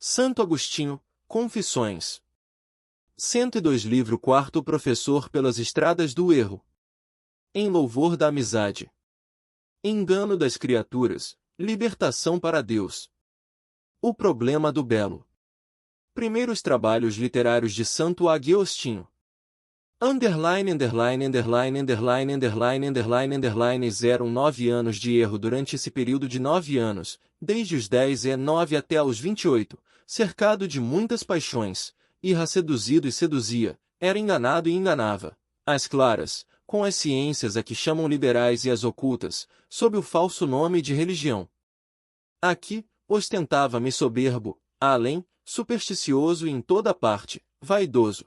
Santo Agostinho, Confissões. 102 Livro quarto. O professor pelas estradas do erro. Em louvor da amizade. Engano das criaturas, libertação para Deus. O problema do belo. Primeiros trabalhos literários de Santo Agostinho. Underline, underline, underline, underline, underline, underline, underline 09 anos de erro durante esse período de 9 anos, desde os 10 e 9 até aos 28, cercado de muitas paixões, irra seduzido e seduzia, era enganado e enganava, às claras, com as ciências a que chamam liberais e as ocultas, sob o falso nome de religião. Aqui, ostentava-me soberbo, além, supersticioso e em toda parte, vaidoso.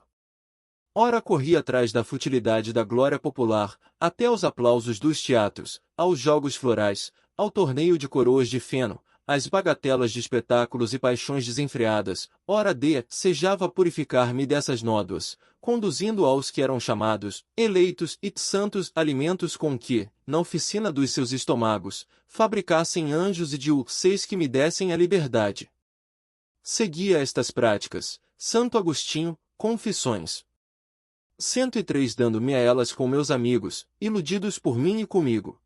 Ora corria atrás da futilidade da glória popular, até aos aplausos dos teatros, aos jogos florais, ao torneio de coroas de feno, às bagatelas de espetáculos e paixões desenfreadas, ora desejava purificar-me dessas nódoas, conduzindo aos que eram chamados, eleitos e santos alimentos com que, na oficina dos seus estômagos, fabricassem anjos e deuses que me dessem a liberdade. Seguia estas práticas, Santo Agostinho, Confissões. 103 Dando-me a elas com meus amigos, iludidos por mim e comigo.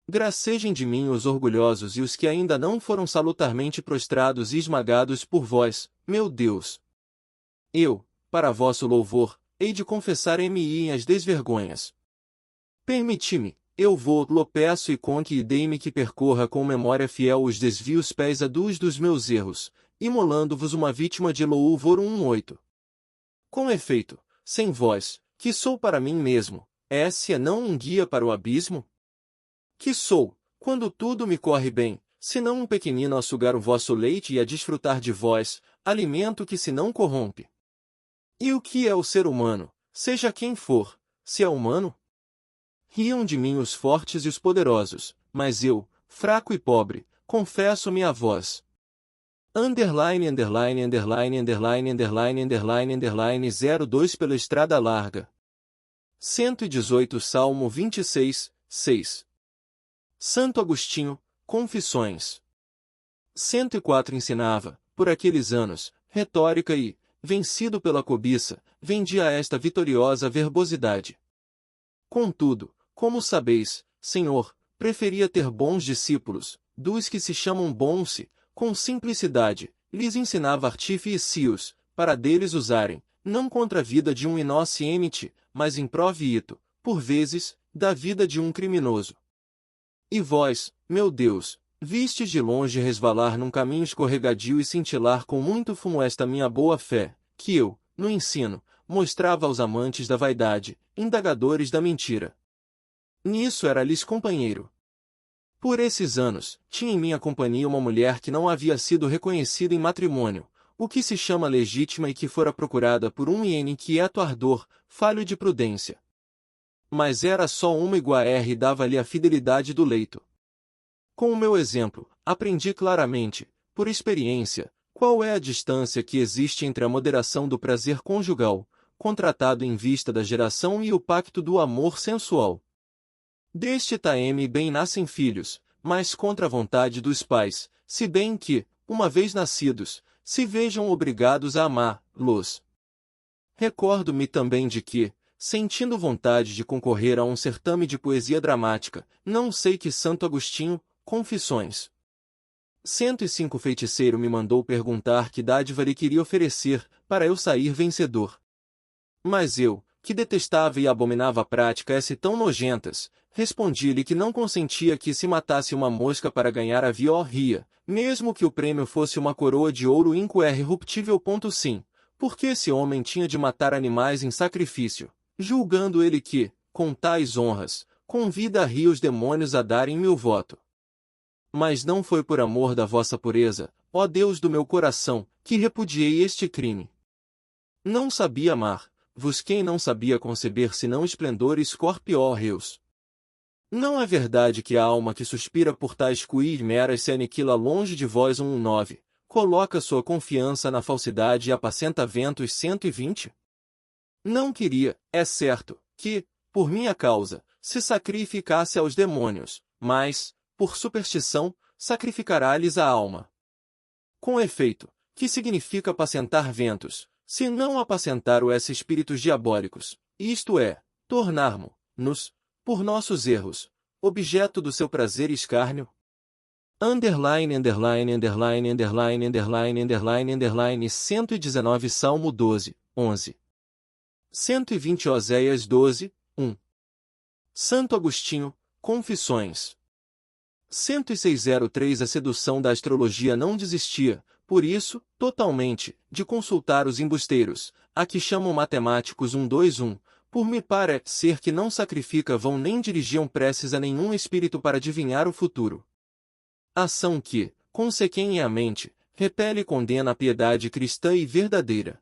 Gracejem de mim os orgulhosos e os que ainda não foram salutarmente prostrados e esmagados por vós, meu Deus. Eu, para vosso louvor, hei de confessar-me as desvergonhas. Permiti-me, eu vou-lo peço e conque e dei-me que percorra com memória fiel os desvios pés adus dos meus erros, imolando-vos uma vítima de louvor 18. Com efeito, sem vós, que sou para mim mesmo, é não um guia para o abismo? Que sou, quando tudo me corre bem, senão um pequenino a sugar o vosso leite e a desfrutar de vós, alimento que se não corrompe. E o que é o ser humano, seja quem for, se é humano? Riam de mim os fortes e os poderosos, mas eu, fraco e pobre, confesso-me a vós. Underline, underline, underline, underline, underline, underline, underline 02 pela estrada larga. 118 Salmo 26, 6. Santo Agostinho, Confissões. 104 Ensinava, por aqueles anos, retórica e, vencido pela cobiça, vendia esta vitoriosa verbosidade. Contudo, como sabeis, Senhor, preferia ter bons discípulos, dos que se chamam bons e, com simplicidade, lhes ensinava artifícios, para deles usarem, não contra a vida de um inocente, mas em proveito, por vezes, da vida de um criminoso. E vós, meu Deus, vistes de longe resvalar num caminho escorregadio e cintilar com muito fumo esta minha boa fé, que eu, no ensino, mostrava aos amantes da vaidade, indagadores da mentira. Nisso era-lhes companheiro. Por esses anos, tinha em minha companhia uma mulher que não havia sido reconhecida em matrimônio, o que se chama legítima e que fora procurada por um inquieto ardor, falho de prudência. Mas era só uma igual e dava-lhe a fidelidade do leito. Com o meu exemplo, aprendi claramente, por experiência, qual é a distância que existe entre a moderação do prazer conjugal, contratado em vista da geração e o pacto do amor sensual. Deste taeme bem nascem filhos, mas contra a vontade dos pais, se bem que, uma vez nascidos, se vejam obrigados a amá-los. Recordo-me também de que, sentindo vontade de concorrer a um certame de poesia dramática, não sei que Santo Agostinho, Confissões. 105 Feiticeiro me mandou perguntar que dádiva lhe queria oferecer, para eu sair vencedor. Mas eu, que detestava e abominava a prática tão nojentas, respondi-lhe que não consentia que se matasse uma mosca para ganhar a viorria, mesmo que o prêmio fosse uma coroa de ouro incorruptível. Sim, porque esse homem tinha de matar animais em sacrifício, julgando ele que, com tais honras, convida a rir os demônios a darem-me o voto. Mas não foi por amor da vossa pureza, ó Deus do meu coração, que repudiei este crime. Não sabia amar, vos quem não sabia conceber senão esplendor e escorpió-reus. Não é verdade que a alma que suspira por tais meras se aniquila longe de vós 19, coloca sua confiança na falsidade e apacenta ventos 120? Não queria, é certo, que, por minha causa, se sacrificasse aos demônios, mas, por superstição, sacrificará-lhes a alma. Com efeito, que significa apacentar ventos, se não apacentar os espíritos diabólicos, isto é, tornarmo-nos, por nossos erros, objeto do seu prazer e escárnio? Underline, underline, underline, underline, underline, underline, underline, 119 Salmo 12, 11. 120 Oséias 12, 1. Santo Agostinho, Confissões. 10603 A sedução da astrologia não desistia, por isso, totalmente, de consultar os embusteiros, a que chamam matemáticos 121, por me parecer que não sacrificavam nem dirigiam preces a nenhum espírito para adivinhar o futuro. Ação que, consequem a mente, repele e condena a piedade cristã e verdadeira.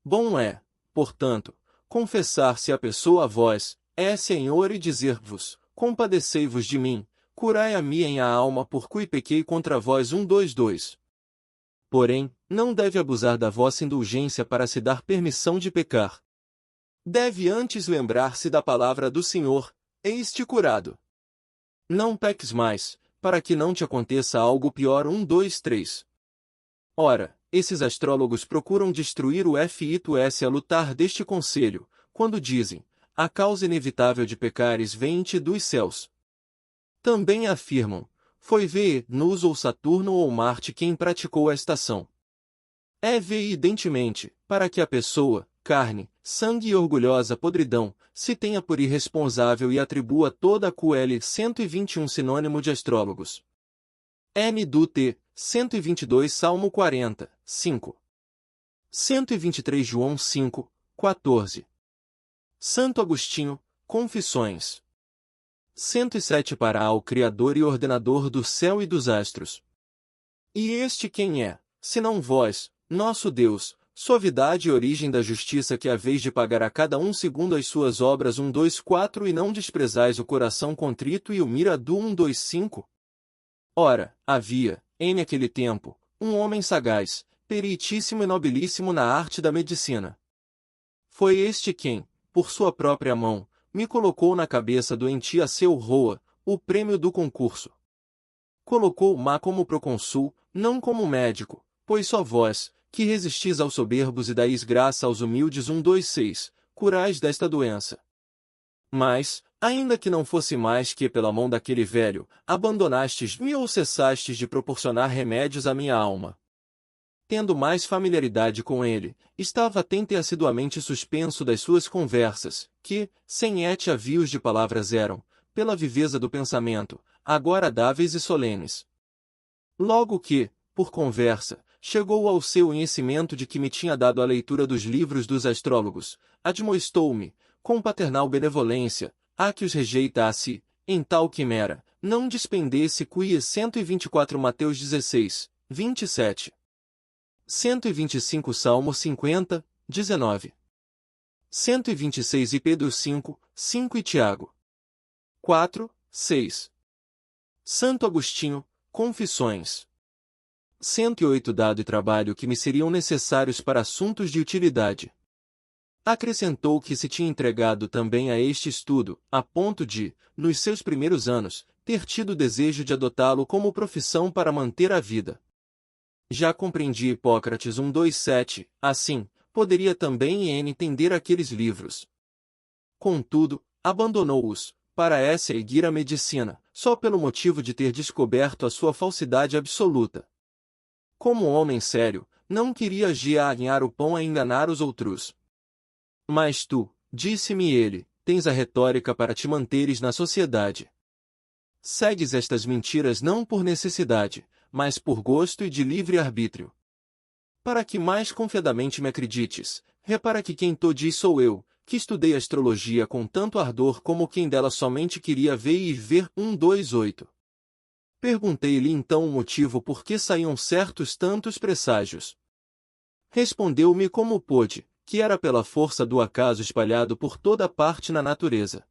Bom é, portanto, confessar-se a pessoa a vós, é Senhor, e dizer-vos, compadecei-vos de mim, curai a minha alma por cui pequei contra vós 122. Porém, não deve abusar da vossa indulgência para se dar permissão de pecar. Deve antes lembrar-se da palavra do Senhor, eis-te curado. Não peques mais, para que não te aconteça algo pior 123. Ora, esses astrólogos procuram destruir o FITS a lutar deste conselho, quando dizem, a causa inevitável de pecares vem-te dos céus. Também afirmam, foi Vênus ou Saturno ou Marte quem praticou esta ação. É evidentemente, para que a pessoa, carne, sangue e orgulhosa podridão, se tenha por irresponsável e atribua toda a QL 121 sinônimo de astrólogos. N do T, 122 Salmo 40, 5. 123 João 5, 14. Santo Agostinho, Confissões. 107 Para ao Criador e Ordenador do céu e dos astros. E este quem é, senão vós, nosso Deus, suavidade e origem da justiça que haveis de pagar a cada um segundo as suas obras 124 e não desprezais o coração contrito e o mirado 125? Ora, havia, em aquele tempo, um homem sagaz, peritíssimo e nobilíssimo na arte da medicina. Foi este quem, por sua própria mão, me colocou na cabeça doentia seu Roa, o prêmio do concurso. Colocou-ma como procônsul, não como médico, pois só vós, que resistis aos soberbos e dais graça aos humildes 126, curais desta doença. Mas, ainda que não fosse mais que pela mão daquele velho, abandonastes-me ou cessastes de proporcionar remédios à minha alma. Tendo mais familiaridade com ele, estava atento e assiduamente suspenso das suas conversas, que, sem avios de palavras eram, pela viveza do pensamento, agora agradáveis e solenes. Logo que, por conversa, chegou ao seu conhecimento de que me tinha dado a leitura dos livros dos astrólogos, admoestou-me, com paternal benevolência, a que os rejeitasse, em tal quimera, não despendesse cuia 124 Mateus 16, 27. 125 Salmo 50, 19. 126 e Pedro 5, 5 e Tiago 4, 6. Santo Agostinho, Confissões. 108 Dado e trabalho que me seriam necessários para assuntos de utilidade. Acrescentou que se tinha entregado também a este estudo, a ponto de, nos seus primeiros anos, ter tido o desejo de adotá-lo como profissão para manter a vida. Já compreendi Hipócrates 127, assim, poderia também entender aqueles livros. Contudo, abandonou-os, para essa seguir a medicina, só pelo motivo de ter descoberto a sua falsidade absoluta. Como homem sério, não queria agir a ganhar o pão a enganar os outros. Mas tu, disse-me ele, tens a retórica para te manteres na sociedade. Segues estas mentiras não por necessidade, mas por gosto e de livre arbítrio. Para que mais confiadamente me acredites, repara que quem to diz sou eu, que estudei astrologia com tanto ardor como quem dela somente queria ver e ver 128. Perguntei-lhe então o motivo por que saíam certos tantos presságios. Respondeu-me como pôde, que era pela força do acaso espalhado por toda parte na natureza.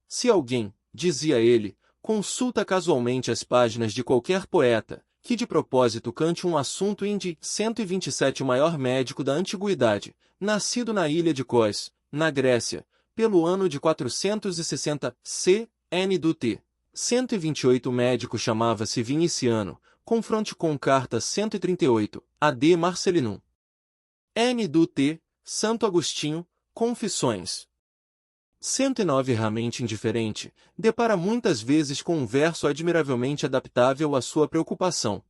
Se alguém, dizia ele, consulta casualmente as páginas de qualquer poeta, que de propósito cante um assunto de 127 o maior médico da antiguidade, nascido na ilha de Cós, na Grécia, pelo ano de 460 C.N. do T. 128 o médico chamava-se Viniciano, confronte com carta 138, A.D. Marcellinum. N. do T. Santo Agostinho, Confissões. 109 Raramente indiferente, depara muitas vezes com um verso admiravelmente adaptável à sua preocupação.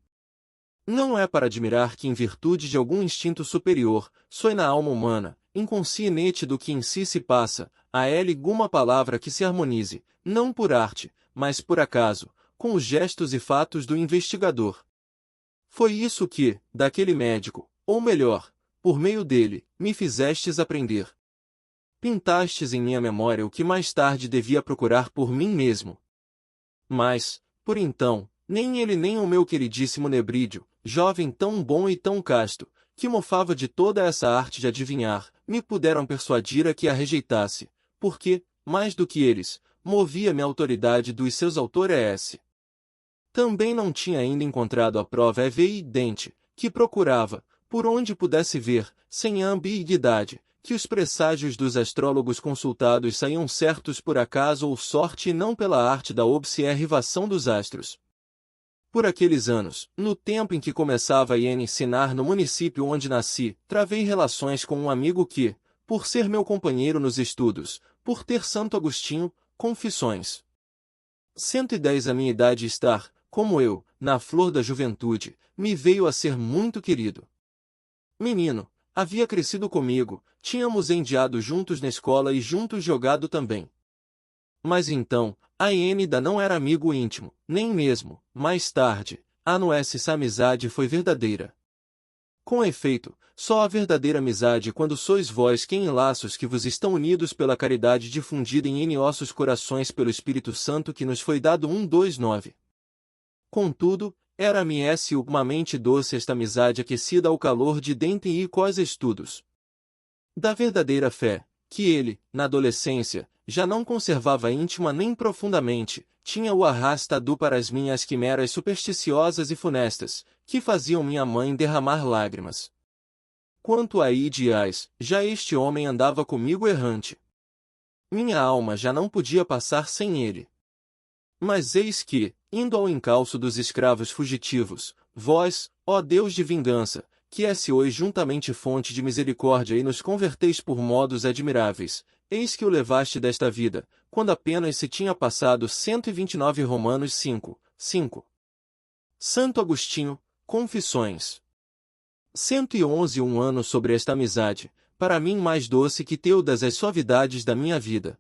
Não é para admirar que, em virtude de algum instinto superior, soe na alma humana, inconsciente do que em si se passa, a ele alguma palavra que se harmonize, não por arte, mas por acaso, com os gestos e fatos do investigador. Foi isso que, daquele médico, ou melhor, por meio dele, me fizestes aprender. Pintastes em minha memória o que mais tarde devia procurar por mim mesmo. Mas, por então, nem ele nem o meu queridíssimo Nebrídio, jovem tão bom e tão casto, que mofava de toda essa arte de adivinhar, me puderam persuadir a que a rejeitasse, porque, mais do que eles, movia-me a autoridade dos seus autores. Também não tinha ainda encontrado a prova evidente, que procurava, por onde pudesse ver, sem ambiguidade, que os presságios dos astrólogos consultados saíam certos por acaso ou sorte e não pela arte da observação dos astros. Por aqueles anos, no tempo em que começava a ensinar no município onde nasci, travei relações com um amigo que, por ser meu companheiro nos estudos, por ter Santo Agostinho, Confissões. 110 A minha idade estar, como eu, na flor da juventude, me veio a ser muito querido. Menino, havia crescido comigo, tínhamos endiado juntos na escola e juntos jogado também. Mas então, a Enida não era amigo íntimo, nem mesmo, mais tarde, a nossa amizade foi verdadeira. Com efeito, só a verdadeira amizade quando sois vós quem em laços que vos estão unidos pela caridade difundida em ossos corações pelo Espírito Santo que nos foi dado 129. Contudo, era-me umamente doce esta amizade aquecida ao calor de dentro e cós estudos da verdadeira fé, que ele, na adolescência, já não conservava íntima nem profundamente, tinha o arrastado para as minhas quimeras supersticiosas e funestas, que faziam minha mãe derramar lágrimas. Quanto a ideais, já este homem andava comigo errante. Minha alma já não podia passar sem ele. Mas eis que, indo ao encalço dos escravos fugitivos, vós, ó Deus de vingança, que és hoje juntamente fonte de misericórdia e nos converteis por modos admiráveis, eis que o levaste desta vida, quando apenas se tinha passado 129 Romanos 5, 5. Santo Agostinho, Confissões. 111 Um ano sobre esta amizade, para mim mais doce que teudas as suavidades da minha vida.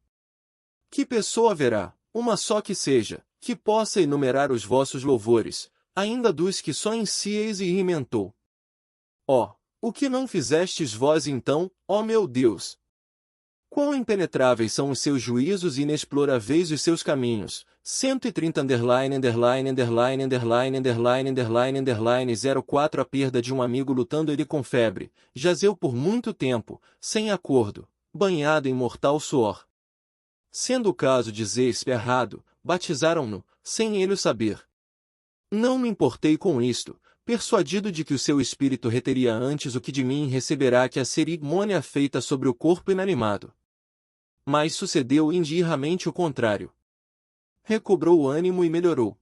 Que pessoa haverá, uma só que seja, que possa enumerar os vossos louvores, ainda dos que só em si eis e inventou? Ó, o que não fizestes vós então, ó meu Deus? Quão impenetráveis são os seus juízos e inexploráveis os seus caminhos. 130 04 A perda de um amigo lutando ele com febre, jazeu por muito tempo, sem acordo, banhado em mortal suor. Sendo o caso desesperado, batizaram-no, sem ele o saber. Não me importei com isto, persuadido de que o seu espírito reteria antes o que de mim receberá que a cerimônia feita sobre o corpo inanimado. Mas sucedeu indiramente o contrário. Recobrou o ânimo e melhorou.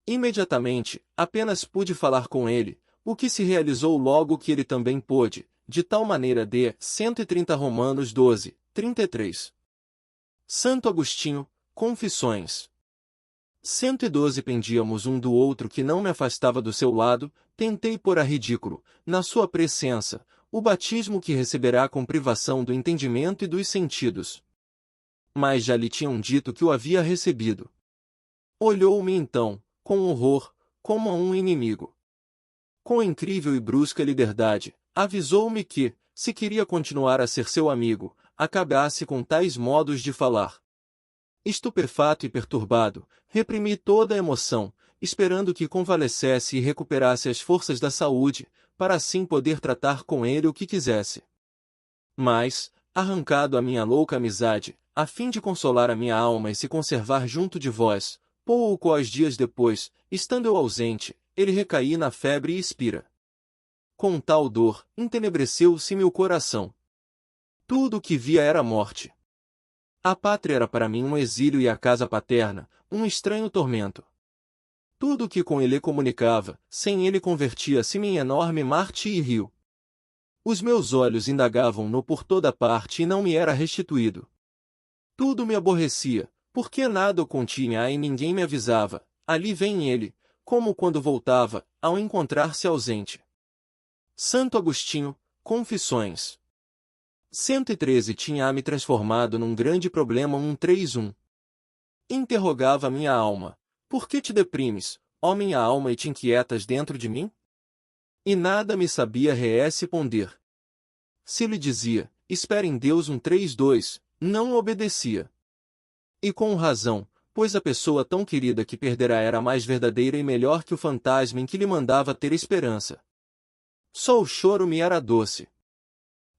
Imediatamente, apenas pude falar com ele, o que se realizou logo que ele também pôde, de tal maneira de 130 Romanos 12, 33. Santo Agostinho, Confissões. 112 Pendíamos um do outro que não me afastava do seu lado, tentei pôr a ridículo, na sua presença, o batismo que receberá com privação do entendimento e dos sentidos. Mas já lhe tinham dito que o havia recebido. Olhou-me então, com horror, como a um inimigo. Com incrível e brusca liberdade, avisou-me que, se queria continuar a ser seu amigo, acabasse com tais modos de falar. Estupefato e perturbado, reprimi toda a emoção, esperando que convalescesse e recuperasse as forças da saúde, para assim poder tratar com ele o que quisesse. Mas, arrancado a minha louca amizade, a fim de consolar a minha alma e se conservar junto de vós, poucos dias depois, estando eu ausente, ele recaí na febre e expira. Com tal dor, entenebreceu-se-me o coração. Tudo o que via era morte. A pátria era para mim um exílio e a casa paterna, um estranho tormento. Tudo o que com ele comunicava, sem ele convertia-se em enorme mar e rio. Os meus olhos indagavam-no por toda parte e não me era restituído. Tudo me aborrecia, porque nada o continha e ninguém me avisava. Ali vem ele, como quando voltava, ao encontrar-se ausente. Santo Agostinho, Confissões. 113 tinha-me transformado num grande problema 131. Interrogava minha alma. Por que te deprimes, ó minha alma, e te inquietas dentro de mim? E nada me sabia responder. Se lhe dizia, espera em Deus 132, não obedecia. E com razão, pois a pessoa tão querida que perdera era mais verdadeira e melhor que o fantasma em que lhe mandava ter esperança. Só o choro me era doce.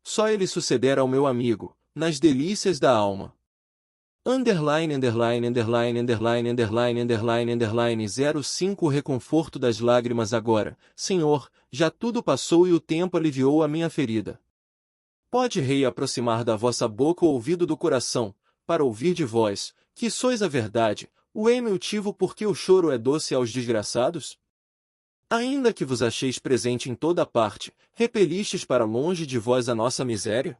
Só ele sucedera ao meu amigo, nas delícias da alma. Underline, underline, underline, underline, underline, underline, underline 05 Reconforto das lágrimas agora, Senhor, já tudo passou e o tempo aliviou a minha ferida. Pode, Rei, aproximar da vossa boca o ouvido do coração, para ouvir de vós, que sois a verdade, o motivo porque o choro é doce aos desgraçados? Ainda que vos acheis presente em toda parte, repelistes para longe de vós a nossa miséria?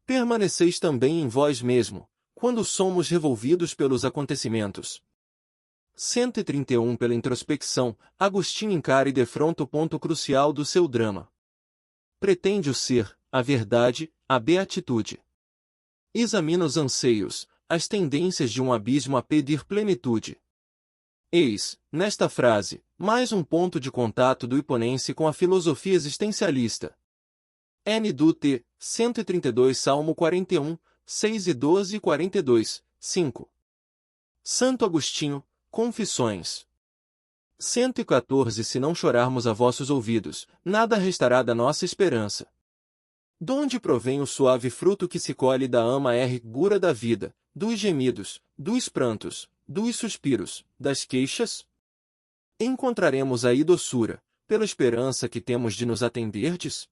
Permaneceis também em vós mesmo, quando somos revolvidos pelos acontecimentos. 131 Pela introspecção, Agostinho encara e defronta o ponto crucial do seu drama. Pretende o ser, a verdade, a beatitude. Examina os anseios, as tendências de um abismo a pedir plenitude. Eis, nesta frase, mais um ponto de contato do hiponense com a filosofia existencialista. N. 132 Salmo 41, 6 e 12 e 42, 5. Santo Agostinho, Confissões. 114 Se não chorarmos a vossos ouvidos, nada restará da nossa esperança. Donde provém o suave fruto que se colhe da ama rigura da vida, dos gemidos, dos prantos, dos suspiros, das queixas? Encontraremos aí doçura, pela esperança que temos de nos atenderdes?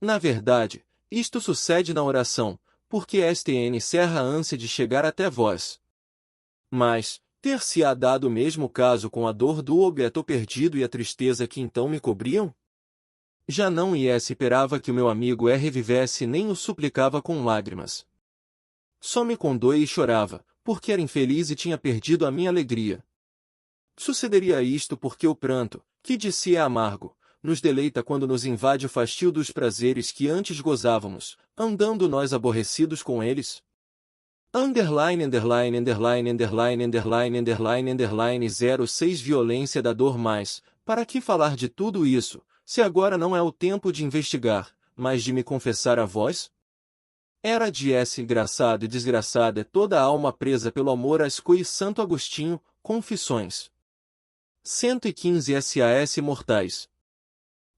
Na verdade, isto sucede na oração, porque esta encerra a ânsia de chegar até vós. Mas, ter-se-á dado o mesmo caso com a dor do objeto perdido e a tristeza que então me cobriam? Já não esperava que o meu amigo revivesse nem o suplicava com lágrimas. Só me condoía e chorava, porque era infeliz e tinha perdido a minha alegria. Sucederia isto porque o pranto, que de si é amargo, nos deleita quando nos invade o fastio dos prazeres que antes gozávamos, andando nós aborrecidos com eles? Underline, underline, underline, underline, underline, underline, underline 06 Violência da dor mais, para que falar de tudo isso, se agora não é o tempo de investigar, mas de me confessar a vós? Era de engraçado e desgraçada toda a alma presa pelo amor às coisas. Santo Agostinho, Confissões. 115 SAS mortais.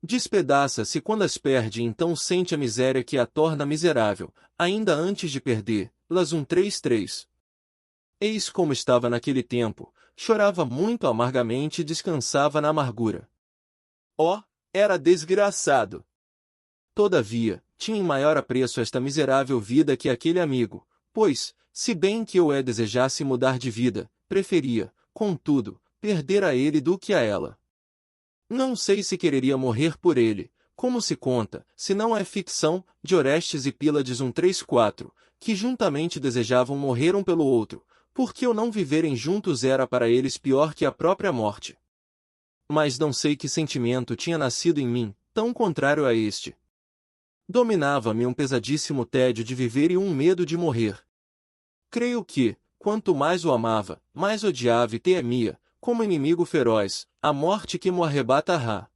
Despedaça-se quando as perde e então sente a miséria que a torna miserável, ainda antes de perder, las 133. Eis como estava naquele tempo, chorava muito amargamente e descansava na amargura. Oh, era desgraçado! Todavia, tinha em maior apreço esta miserável vida que aquele amigo, pois, se bem que eu desejasse mudar de vida, preferia, contudo, perder a ele do que a ela. Não sei se quereria morrer por ele, como se conta, se não é ficção, de Orestes e Pílades 134, que juntamente desejavam morrer um pelo outro, porque o não viverem juntos era para eles pior que a própria morte. Mas não sei que sentimento tinha nascido em mim, tão contrário a este. Dominava-me um pesadíssimo tédio de viver e um medo de morrer. Creio que, quanto mais o amava, mais odiava e temia, como inimigo feroz, a morte que mo arrebatará.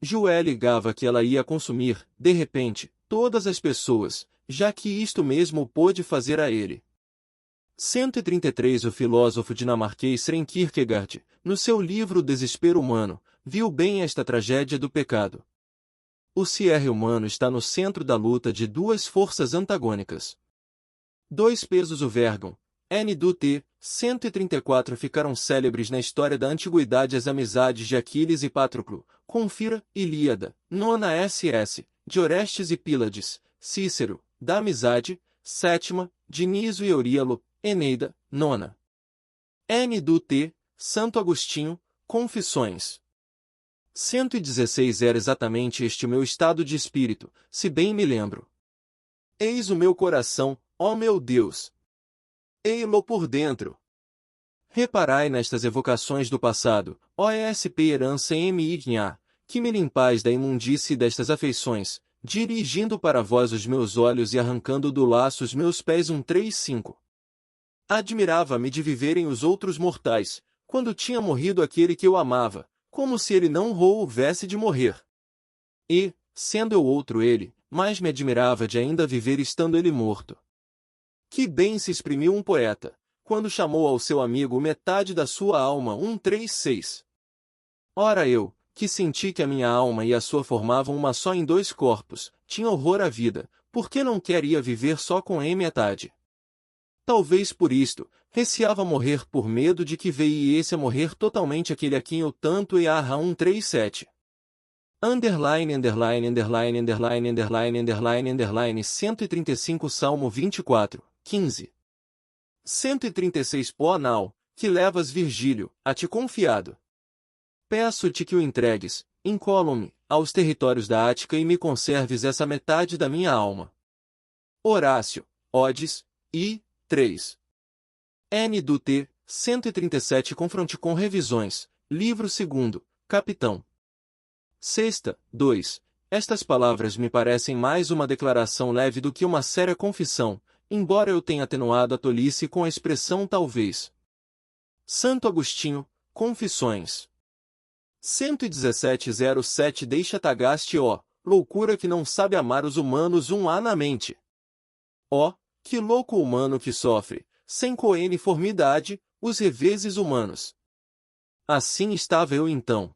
Joé ligava que ela ia consumir, de repente, todas as pessoas, já que isto mesmo o pôde fazer a ele. 133 O filósofo dinamarquês Søren Kierkegaard, no seu livro O Desespero Humano, viu bem esta tragédia do pecado. O ser humano está no centro da luta de duas forças antagônicas. Dois pesos o vergam. N. 134 Ficaram célebres na história da antiguidade as amizades de Aquiles e Patroclo, confira, Ilíada, nona ss, de Orestes e Pílades, Cícero, da amizade, sétima, Dinísio e Euríalo, Eneida, nona. N. Santo Agostinho, Confissões. 116 Era exatamente este o meu estado de espírito, se bem me lembro. Eis o meu coração, ó meu Deus! Ei-lo por dentro! Reparai nestas evocações do passado, ó ESP herança M. Igna, que me limpais da imundície destas afeições, dirigindo para vós os meus olhos e arrancando do laço os meus pés. 135. Admirava-me de viverem os outros mortais, quando tinha morrido aquele que eu amava, como se ele não houvesse de morrer. E, sendo eu outro ele, mais me admirava de ainda viver estando ele morto. Que bem se exprimiu um poeta, quando chamou ao seu amigo metade da sua alma. 136. Ora eu, que senti que a minha alma e a sua formavam uma só em dois corpos, tinha horror à vida, porque não queria viver só com metade. Talvez por isto, receava morrer por medo de que viesse a morrer totalmente aquele a quem eu tanto e arra. 137. Underline, underline, underline, underline, underline, underline, underline, 135 Salmo 24, 15. 136 Ó nau, que levas Virgílio, a ti confiado. Peço-te que o entregues, incólume, aos territórios da Ática e me conserves essa metade da minha alma. Horácio, Odes, I, 3. N. do T, 137 Confronte com revisões, livro 2º, capitão. Sexta, 2. Estas palavras me parecem mais uma declaração leve do que uma séria confissão, embora eu tenha atenuado a tolice com a expressão talvez. Santo Agostinho, Confissões. 117,07 Deixa tagaste, ó, loucura que não sabe amar os humanos. Há na mente. Ó, que louco humano que sofre, sem coeniformidade, os reveses humanos. Assim estava eu então.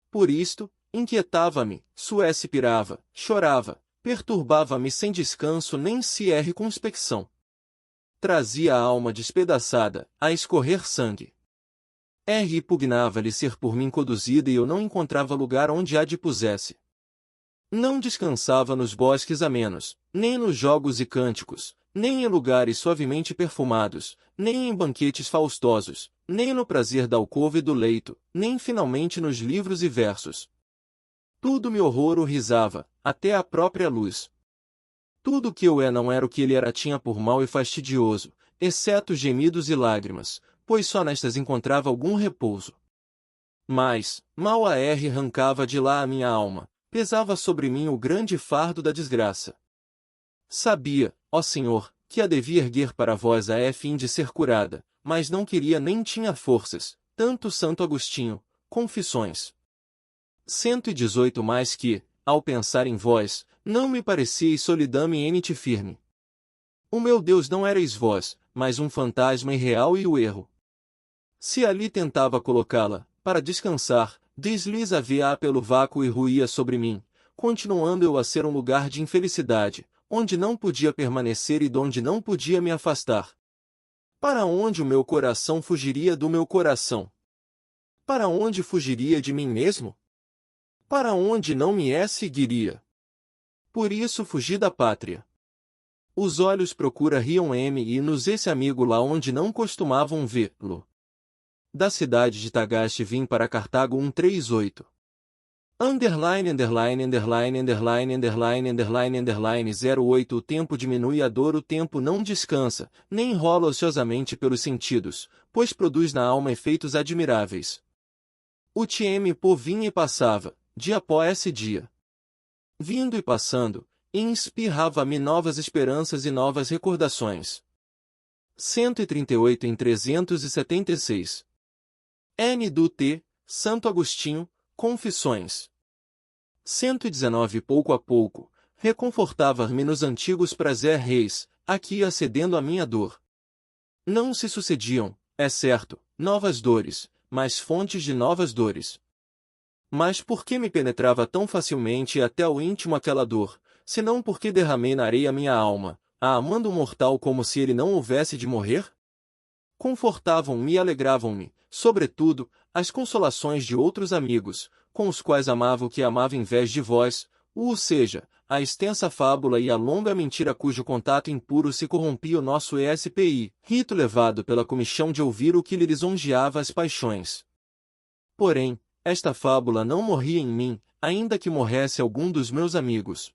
Por isto, inquietava-me, suespirava, chorava, perturbava-me sem descanso nem circunspecção. Trazia a alma despedaçada, a escorrer sangue. Repugnava-lhe ser por mim conduzida e eu não encontrava lugar onde a depusesse. Não descansava nos bosques amenos, nem nos jogos e cânticos, nem em lugares suavemente perfumados, nem em banquetes faustosos, nem no prazer da alcova e do leito, nem finalmente nos livros e versos. Tudo me horrorizava, até a própria luz. Tudo o que eu não era o que ele era tinha por mau e fastidioso, exceto gemidos e lágrimas, pois só nestas encontrava algum repouso. Mas, mal arrancava de lá a minha alma, pesava sobre mim o grande fardo da desgraça. Sabia, ó Senhor, que a devia erguer para vós a fim de ser curada, mas não queria nem tinha forças, tanto Santo Agostinho, Confissões. 118 Mais que, ao pensar em vós, não me parecieis solidame enite firme. O meu Deus não erais vós, mas um fantasma irreal e o erro. Se ali tentava colocá-la, para descansar, desliza-via pelo vácuo e ruía sobre mim, continuando eu a ser um lugar de infelicidade, onde não podia permanecer e donde não podia me afastar. Para onde o meu coração fugiria do meu coração? Para onde fugiria de mim mesmo? Para onde não me seguiria? Por isso fugi da pátria. Os olhos riam e nos esse amigo lá onde não costumavam vê-lo. Da cidade de Tagaste vim para Cartago. 138. Underline, underline, underline, underline, underline, underline, underline 08 O tempo diminui a dor, o tempo não descansa, nem rola ociosamente pelos sentidos, pois produz na alma efeitos admiráveis. O tempo vinha e passava, dia após dia. Vindo e passando, inspirava-me novas esperanças e novas recordações. 138 em 376. N. do T, Santo Agostinho, Confissões. 119 Pouco a pouco, reconfortava-me nos antigos prazeres, aqui acedendo à minha dor. Não se sucediam, é certo, novas dores, mas fontes de novas dores. Mas por que me penetrava tão facilmente até o íntimo aquela dor, senão porque derramei na areia minha alma, a amando um mortal como se ele não houvesse de morrer? Confortavam-me e alegravam-me, sobretudo, as consolações de outros amigos, com os quais amava o que amava em vez de vós, ou seja, a extensa fábula e a longa mentira cujo contato impuro se corrompia o nosso ESPI, rito levado pela comichão de ouvir o que lhe lisonjeava as paixões. Porém, esta fábula não morria em mim, ainda que morresse algum dos meus amigos.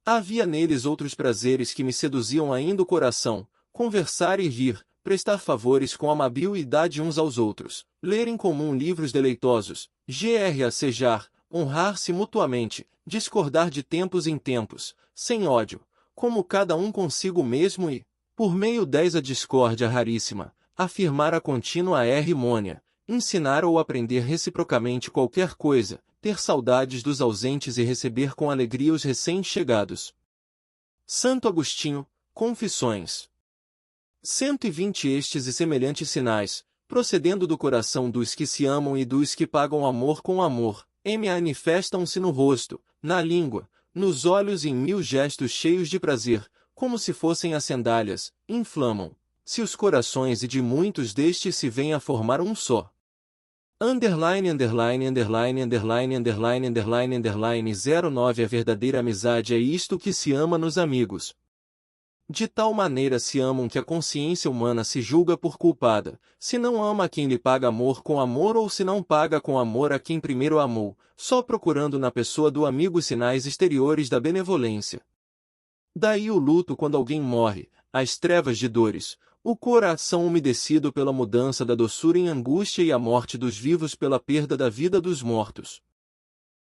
Havia neles outros prazeres que me seduziam ainda o coração: conversar e rir, prestar favores com amabilidade uns aos outros, ler em comum livros deleitosos, gracjar, honrar-se mutuamente, discordar de tempos em tempos, sem ódio, como cada um consigo mesmo e, por meio dessa discórdia raríssima, afirmar a contínua harmonia, ensinar ou aprender reciprocamente qualquer coisa, ter saudades dos ausentes e receber com alegria os recém-chegados. Santo Agostinho, Confissões. 120 Estes e semelhantes sinais, procedendo do coração dos que se amam e dos que pagam amor com amor, manifestam-se no rosto, na língua, nos olhos e em mil gestos cheios de prazer, como se fossem as sandálias, inflamam-se os corações e de muitos destes se vem a formar um só. Underline, underline, underline, underline, underline, underline, underline 09 A verdadeira amizade é isto que se ama nos amigos. De tal maneira se amam que a consciência humana se julga por culpada, se não ama a quem lhe paga amor com amor ou se não paga com amor a quem primeiro amou, só procurando na pessoa do amigo sinais exteriores da benevolência. Daí o luto quando alguém morre, as trevas de dores, o coração umedecido pela mudança da doçura em angústia e a morte dos vivos pela perda da vida dos mortos.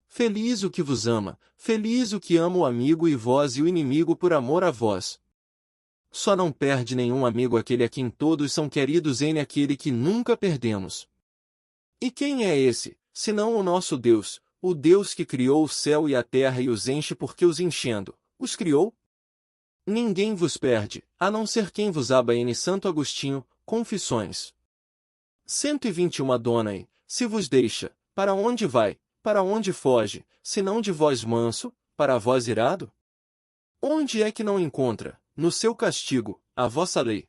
Feliz o que vos ama, feliz o que ama o amigo e vós e o inimigo por amor a vós. Só não perde nenhum amigo aquele a quem todos são queridos aquele que nunca perdemos. E quem é esse, senão o nosso Deus, o Deus que criou o céu e a terra e os enche porque os enchendo, os criou? Ninguém vos perde, a não ser quem vos ama. Santo Agostinho, Confissões. 121 Dona, se vos deixa, para onde vai, para onde foge, senão de vós manso, para vós irado? Onde é que não encontra, no seu castigo, a vossa lei?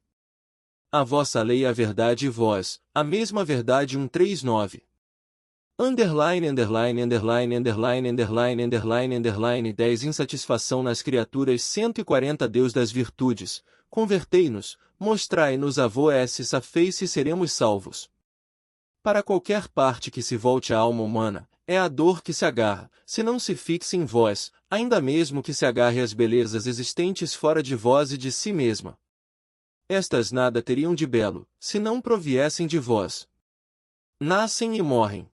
A vossa lei é a verdade e vós, a mesma verdade. 139. Underline, underline, underline, underline, underline, underline, underline 10 Insatisfação nas criaturas. 140 Deus das virtudes, convertei-nos, mostrai-nos a vossa face e seremos salvos. Para qualquer parte que se volte a alma humana, é a dor que se agarra, se não se fixe em vós, ainda mesmo que se agarre às belezas existentes fora de vós e de si mesma. Estas nada teriam de belo, se não proviessem de vós. Nascem e morrem.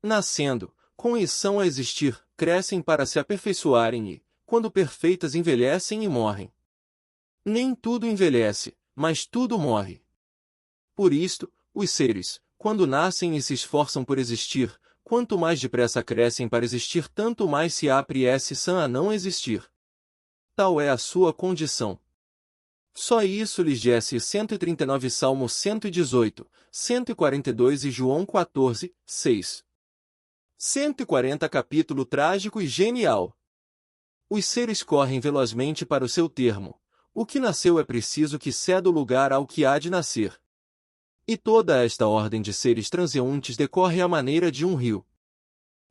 Nascendo, começam a existir, crescem para se aperfeiçoarem e, quando perfeitas, envelhecem e morrem. Nem tudo envelhece, mas tudo morre. Por isto, os seres, quando nascem e se esforçam por existir, quanto mais depressa crescem para existir, tanto mais se apressam a não existir. Tal é a sua condição. Só isso lhes disse 139 Salmo 118, 142 e João 14, 6. 140 Capítulo trágico e genial. Os seres correm velozmente para o seu termo. O que nasceu é preciso que ceda o lugar ao que há de nascer. E toda esta ordem de seres transeuntes decorre à maneira de um rio.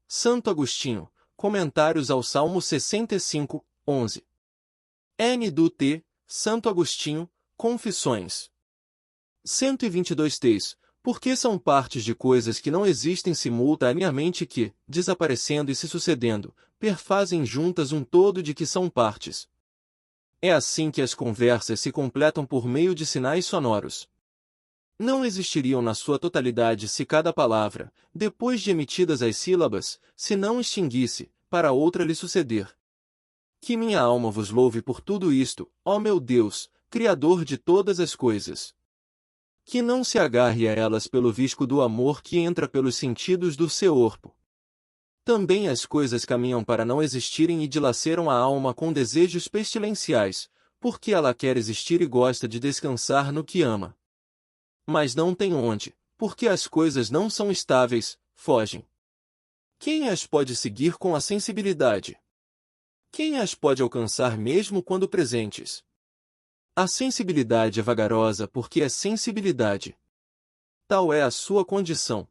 Santo Agostinho, Comentários ao Salmo 65, 11. N.D.T. Santo Agostinho, Confissões. 122 T's. Porque são partes de coisas que não existem simultaneamente que, desaparecendo e se sucedendo, perfazem juntas um todo de que são partes. É assim que as conversas se completam por meio de sinais sonoros. Não existiriam na sua totalidade se cada palavra, depois de emitidas as sílabas, se não extinguisse, para outra lhe suceder. Que minha alma vos louve por tudo isto, ó meu Deus, Criador de todas as coisas. Que não se agarre a elas pelo visco do amor que entra pelos sentidos do seu corpo. Também as coisas caminham para não existirem e dilaceram a alma com desejos pestilenciais, porque ela quer existir e gosta de descansar no que ama. Mas não tem onde, porque as coisas não são estáveis, fogem. Quem as pode seguir com a sensibilidade? Quem as pode alcançar mesmo quando presentes? A sensibilidade é vagarosa porque é sensibilidade. Tal é a sua condição.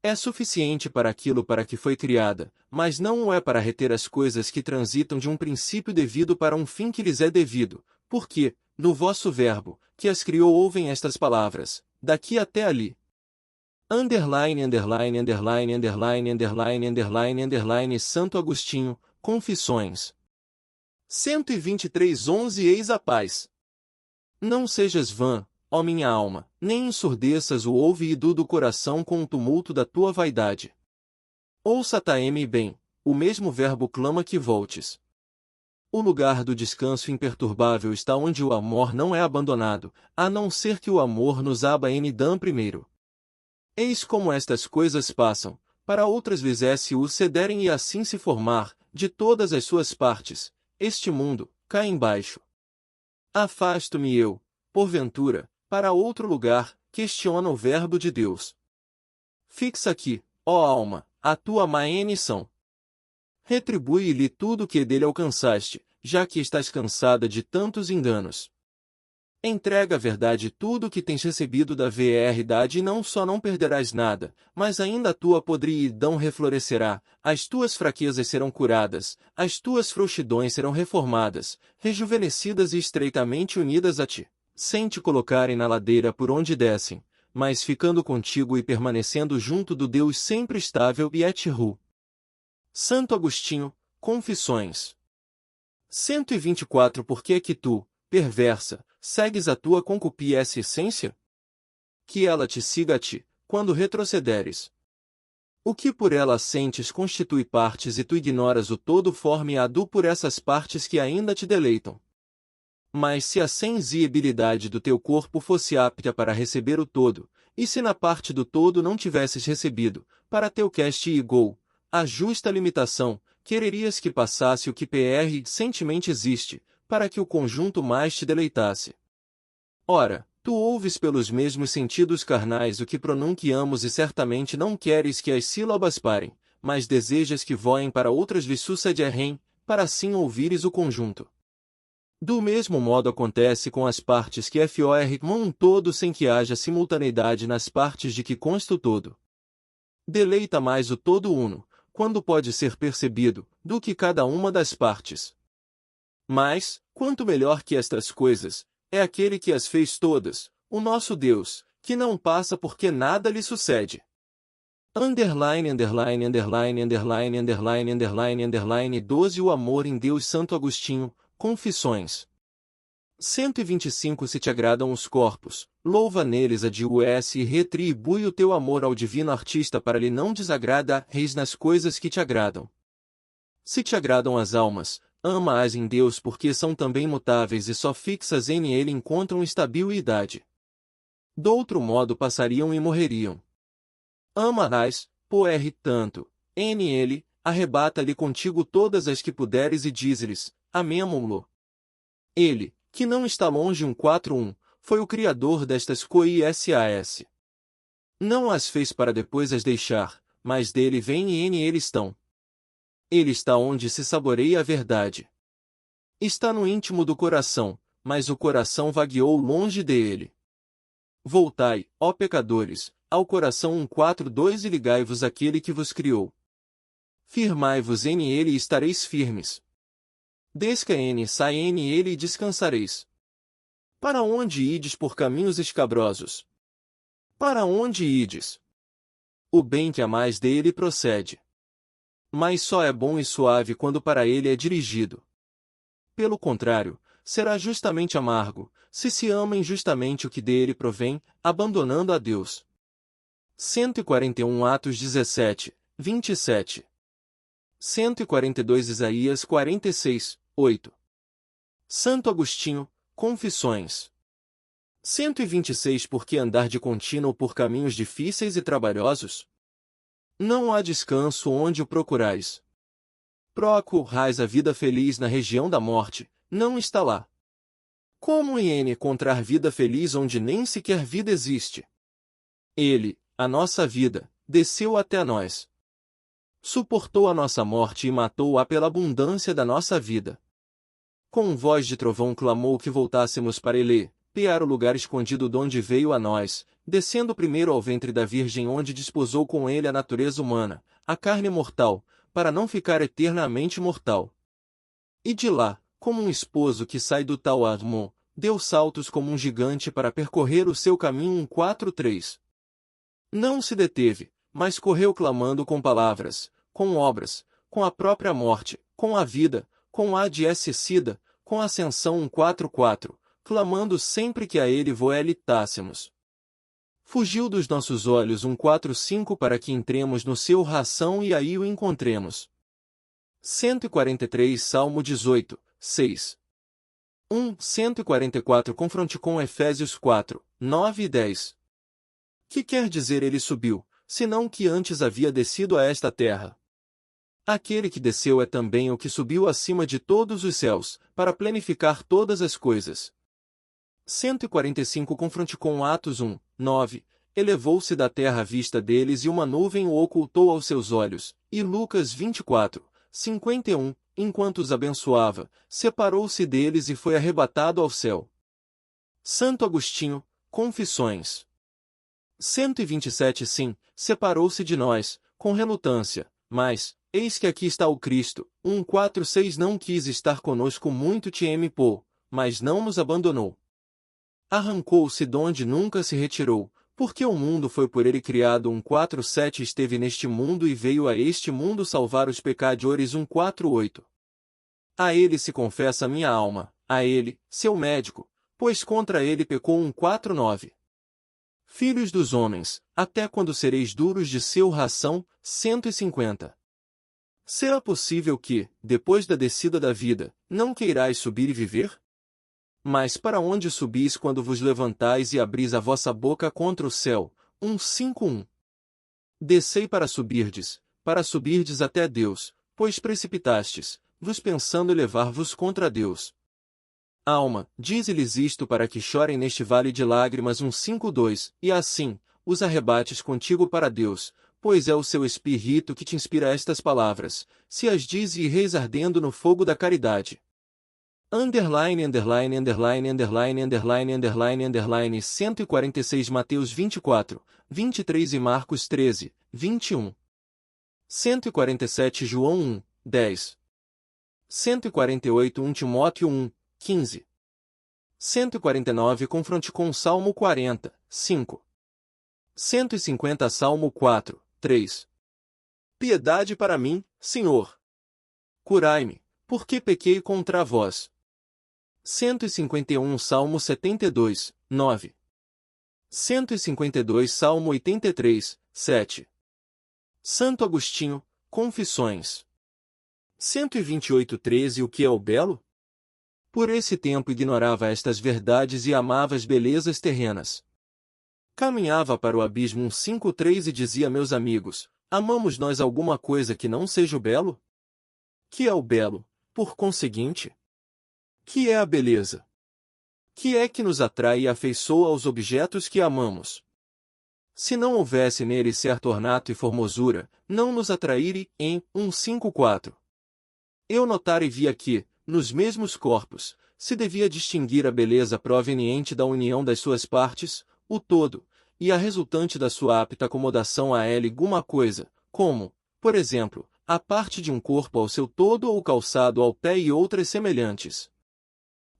É suficiente para aquilo para que foi criada, mas não o é para reter as coisas que transitam de um princípio devido para um fim que lhes é devido, porque, no vosso verbo, que as criou ouvem estas palavras, daqui até ali. Underline, underline, underline, underline, underline, underline, underline, Santo Agostinho, Confissões. 123:11 Eis a paz. Não sejas vã, ó minha alma, nem ensurdeças o ouvido do coração com o tumulto da tua vaidade. Ouça-te-me bem, o mesmo verbo clama que voltes. O lugar do descanso imperturbável está onde o amor não é abandonado, a não ser que o amor nos abandone primeiro. Eis como estas coisas passam, para outras vezes o cederem e assim se formar, de todas as suas partes, este mundo, cá embaixo. Afasto-me eu, porventura, para outro lugar, questiona o verbo de Deus. Fixa aqui, ó alma, a tua má missão. Retribui-lhe tudo o que dele alcançaste, já que estás cansada de tantos enganos. Entrega à verdade tudo o que tens recebido da verdade e não só não perderás nada, mas ainda a tua podridão reflorescerá, as tuas fraquezas serão curadas, as tuas frouxidões serão reformadas, rejuvenescidas e estreitamente unidas a ti, sem te colocarem na ladeira por onde descem, mas ficando contigo e permanecendo junto do Deus sempre estável e eterno. Santo Agostinho, Confissões. 124 Por que é que tu, perversa, segues a tua concupiscência? Que ela te siga a ti, quando retrocederes. O que por ela sentes constitui partes e tu ignoras o todo formeado por essas partes que ainda te deleitam. Mas se a sensibilidade do teu corpo fosse apta para receber o todo, e se na parte do todo não tivesses recebido, para teu castigo, a justa limitação, quererias que passasse o que sentimente existe, para que o conjunto mais te deleitasse. Ora, tu ouves pelos mesmos sentidos carnais o que pronunciamos e certamente não queres que as sílabas parem, mas desejas que voem para outras sucederem, para assim ouvires o conjunto. Do mesmo modo acontece com as partes que formam um todo sem que haja simultaneidade nas partes de que consta o todo. Deleita mais o todo uno, quando pode ser percebido, do que cada uma das partes. Mas, quanto melhor que estas coisas, é aquele que as fez todas, o nosso Deus, que não passa porque nada lhe sucede. Underline, underline, underline, underline, underline, underline, underline 12 O amor em Deus. Santo Agostinho, Confissões. 125 Se te agradam os corpos, louva neles a Deus e retribui o teu amor ao divino artista para lhe não desagrada reis nas coisas que te agradam. Se te agradam as almas, ama-as em Deus porque são também mutáveis e só fixas em ele encontram estabilidade. Do outro modo passariam e morreriam. Ama-as, tanto, em ele, arrebata-lhe contigo todas as que puderes e diz-lhes, amemo-lo. Ele, que não está longe 141, foi o Criador destas coisas. Não as fez para depois as deixar, mas dele vêm e em ele estão. Ele está onde se saboreia a verdade. Está no íntimo do coração, mas o coração vagueou longe dele. Voltai, ó pecadores, ao coração 142 e ligai-vos àquele que vos criou. Firmai-vos em ele e estareis firmes. Desca-ene sai em ele e descansareis. Para onde ides por caminhos escabrosos? Para onde ides? O bem que amais dele procede. Mas só é bom e suave quando para ele é dirigido. Pelo contrário, será justamente amargo, se ama injustamente o que dele provém, abandonando a Deus. 141 Atos 17, 27. 142 Isaías 46, 8. Santo Agostinho, Confissões. 126 Por que andar de contínuo por caminhos difíceis e trabalhosos? Não há descanso onde o procurais. Procurais a vida feliz na região da morte, não está lá. Como encontrar vida feliz onde nem sequer vida existe? Ele, a nossa vida, desceu até nós. Suportou a nossa morte e matou-a pela abundância da nossa vida. Com voz de trovão clamou que voltássemos para ele, para o lugar escondido donde veio a nós, descendo primeiro ao ventre da Virgem onde desposou com ele a natureza humana, a carne mortal, para não ficar eternamente mortal. E de lá, como um esposo que sai do tal Admon, deu saltos como um gigante para percorrer o seu caminho 143. Não se deteve, mas correu clamando com palavras, com obras, com a própria morte, com a vida, com a adjacida, com a ascensão 144, clamando sempre que a ele voelitássemos. Fugiu dos nossos olhos 145 para que entremos no seu ração e aí o encontremos. 143 Salmo 18, 6. 144 Confronte com Efésios 4, 9 e 10. Que quer dizer ele subiu, senão que antes havia descido a esta terra? Aquele que desceu é também o que subiu acima de todos os céus, para planificar todas as coisas. 145 Confronte com Atos 1, 9. Elevou-se da terra à vista deles e uma nuvem o ocultou aos seus olhos. E Lucas 24, 51. Enquanto os abençoava, separou-se deles e foi arrebatado ao céu. Santo Agostinho, Confissões. 127 Sim, separou-se de nós, com relutância, mas, eis que aqui está o Cristo. 146 Não quis estar conosco muito tempo, mas não nos abandonou. Arrancou-se donde nunca se retirou, porque o mundo foi por ele criado. 147 Esteve neste mundo e veio a este mundo salvar os pecadores. 148 A ele se confessa minha alma, a ele, seu médico, pois contra ele pecou. 149 Filhos dos homens, até quando sereis duros de seu ração? 150 Será possível que, depois da descida da vida, não queirais subir e viver? Mas para onde subis quando vos levantais e abris a vossa boca contra o céu? 151 Descei para subirdes até Deus, pois precipitastes, vos pensando elevar-vos contra Deus. Alma, dize-lhes isto para que chorem neste vale de lágrimas. 152 E assim, os arrebates contigo para Deus, pois é o seu Espírito que te inspira estas palavras, se as diz e reis ardendo no fogo da caridade. Underline, underline, underline, underline, underline, underline, underline, 146 Mateus 24, 23 e Marcos 13, 21. 147 João 1, 10. 148 Timóteo 1, 15. 149 Confronte com Salmo 40, 5. 150 Salmo 4, 3. Piedade para mim, Senhor. Curai-me, porque pequei contra vós. 151 Salmo 72, 9. 152 Salmo 83, 7. Santo Agostinho, Confissões. 128 13 O que é o belo? Por esse tempo ignorava estas verdades e amava as belezas terrenas. Caminhava para o abismo 153 e dizia: meus amigos, amamos nós alguma coisa que não seja o belo? Que é o belo, por conseguinte? Que é a beleza? Que é que nos atrai e afeiçoa aos objetos que amamos? Se não houvesse nele certo ornato e formosura, não nos atraíre. Em 154. Eu notara e via que, nos mesmos corpos, se devia distinguir a beleza proveniente da união das suas partes, o todo, e a resultante da sua apta acomodação a ela alguma coisa, como, por exemplo, a parte de um corpo ao seu todo ou calçado ao pé e outras semelhantes.